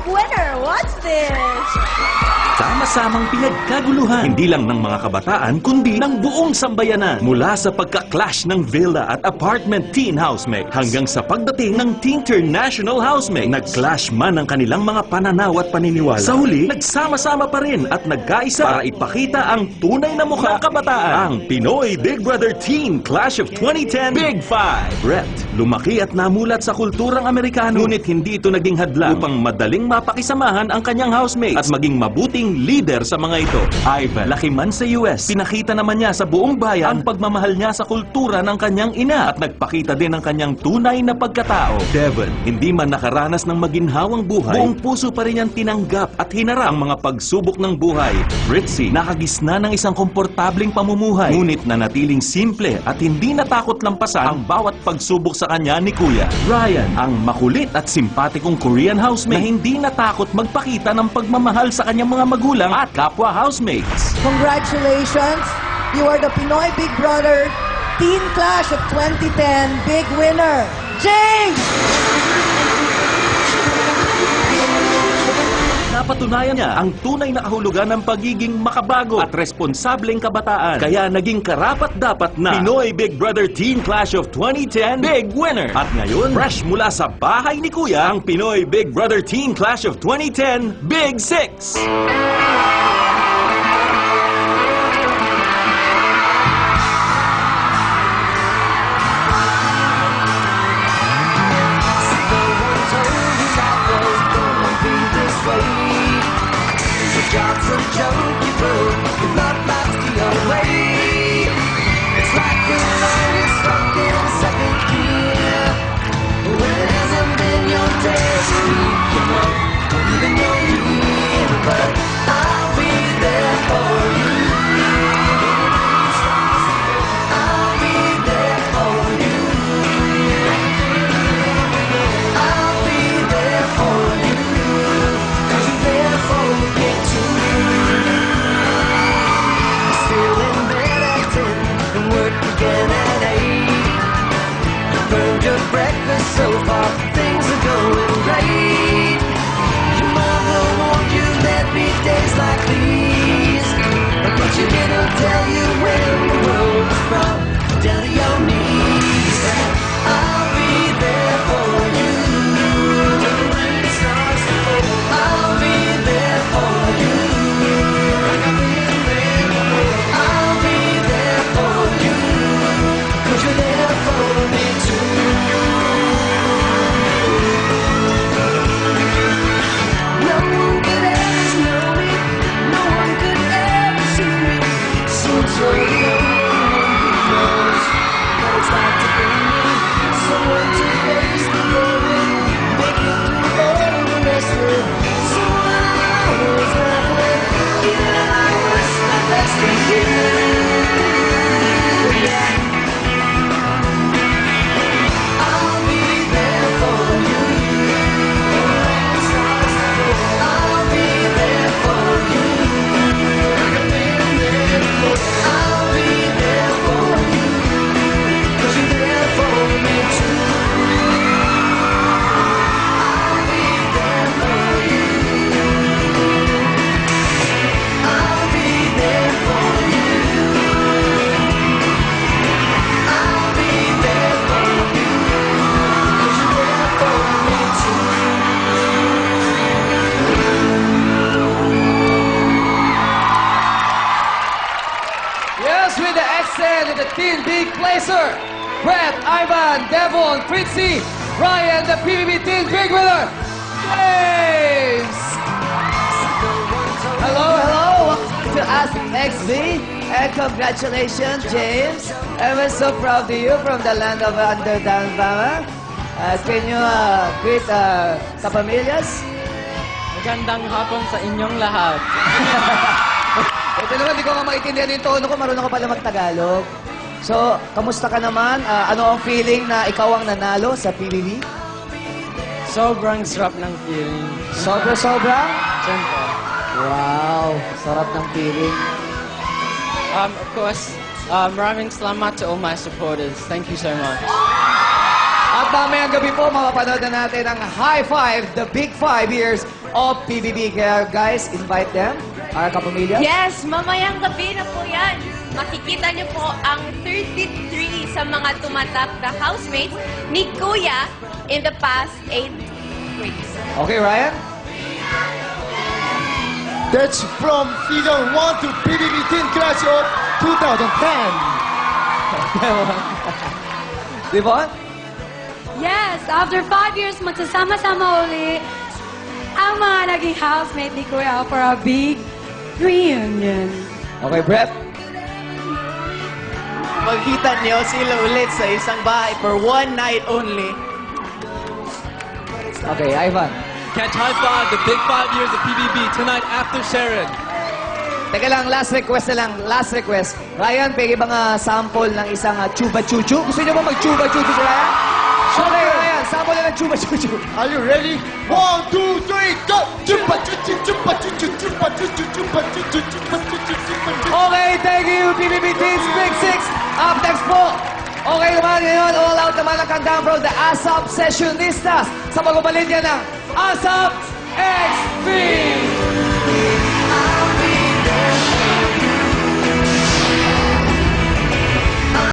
winner. What's this? Sama-samang pinagkaguluhan, hindi lang ng mga kabataan, kundi ng buong sambayanan. Mula sa pagka-clash ng villa at apartment teen housemates hanggang sa pagdating ng international housemates. Nag-clash man ang kanilang mga pananaw at paniniwala. Sa huli, nagsama-sama pa rin at nagkaisa para ipakita ang tunay na mukha ng kabataan. Ang Pinoy Big Brother Teen Clash of 2010 Big Five. Brett, lumaki at namulat sa kulturang Amerikano, ngunit hindi ito naging hadlang upang madaling mapakisamahan ang kanyang housemates at maging mabuting leader sa mga ito. Ivan, laki man sa US, pinakita naman niya sa buong bayan ang pagmamahal niya sa kultura ng kanyang ina at nagpakita din ng kanyang tunay na pagkatao. Devon, hindi man nakaranas ng maginhawang buhay, buong puso pa rin niyang tinanggap at hinarap ang mga pagsubok ng buhay. Ritzy, nakagisna ng isang komportableng pamumuhay, ngunit nanatiling simple at hindi natakot lampasan ang bawat pagsubok sa kanya ni Kuya. Ryan, ang makulit at simpatikong Korean housemate na hindi natakot magpakita ng pagmamahal sa kanyang mga magulang at kapwa housemates. Congratulations! You are the Pinoy Big Brother Teen Clash of 2010 Big Winner, James! Napatunayan niya ang tunay na kahulugan ng pagiging makabago at responsableng kabataan. Kaya naging karapat-dapat na Pinoy Big Brother Teen Clash of 2010 Big Winner. At ngayon, fresh mula sa bahay ni Kuya, ang Pinoy Big Brother Teen Clash of 2010 Big Six. Job's a joke you broke, your love life's the other way. It's like your life is stuck in a second gear, when it hasn't been your destiny, you know, even your year, but I'll be there for you. I'll be there for you. I'll be there for you, 'cause you're there for me too. Still in bed at 10 and work again at 8. Burned your breakfast so far, things are going great. Your mother warned you there'd be days like these, but she didn't tell you where the world was from, down to your knees. I'll be there for you. I'll be there for you. I'll be there for you, 'cause you're there for me too. No one could ever know me, no one could ever see me, since you're the only one who knows what it's like to be me. Someone to face the world, make it through all the rest of it. Someone I was right with, even if I was my best friend here. Yeah. I'll be there for you. I'll be there for you. I'll be there for you, 'cause you're there for me too. I'll be there for you. I'll be there for you. I'll be there for you, 'cause you're there for me too. Yes, with the accent and the Teen Big Placer, Brett, Ivan, Devon, Fritzy, Ryan, the PBB Teen Big Winner, James! Hello, hello! Welcome to Ask XV, and congratulations, James. And we're so proud of you from the land of Underdown Bama. Can you greet kapamilyas? Magandang hapon sa inyong lahat. Ito naman, di ko nga maintindihan yung tono ko, marunong ka pala mag-Tagalog. So, kamusta ka naman? Ano ang feeling na ikaw ang nanalo sa PBB? Sobrang sarap ng feeling. Sobra-sobra? Siyempre. Wow, sarap ng feeling. Of course, maraming salamat to all my supporters. Thank you so much. At At mamayang gabi po, mapapanood na natin ang High Five, the Big 5 years of PBB. Kaya guys, invite them, our kapamilya. Yes, mamayang gabi na po yan. Makikita niyo po ang 33 sa mga tumatap na housemates ni Kuya in the past 8 weeks. Okay, Ryan? That's from season 1 to PBB Teen Clash of 2010. Devon? Yes, after 5 years, magsasama-sama uli ang mga naging housemate ni Kuya for a big reunion. Okay, Brett? Magkita niyo sila ulit sa isang bahay for one night only. Okay, Ivan? Catch High Five, the big 5 years of PBB tonight after Sharon. Teka lang, last request na lang. Last request. Ryan, pwede ba nga sample ng isang chuba chuchu? Gusto niyo ba mag-chuba chuchu si Ryan? Okay, Ryan, sample na ng chuba chuchu. Are you ready? 1, 2, 3, go! Chupa chuchu, chupa chuchu, chupa chuchu, chupa chuchu, chupa chuchu, chupa chuchu. Okay, thank you, PBB Teens Big 6. Up next po. Okay naman ngayon, all out naman ang kandang from the ASAP Sessionistas sa pagbabalin niya ng ASAP XV.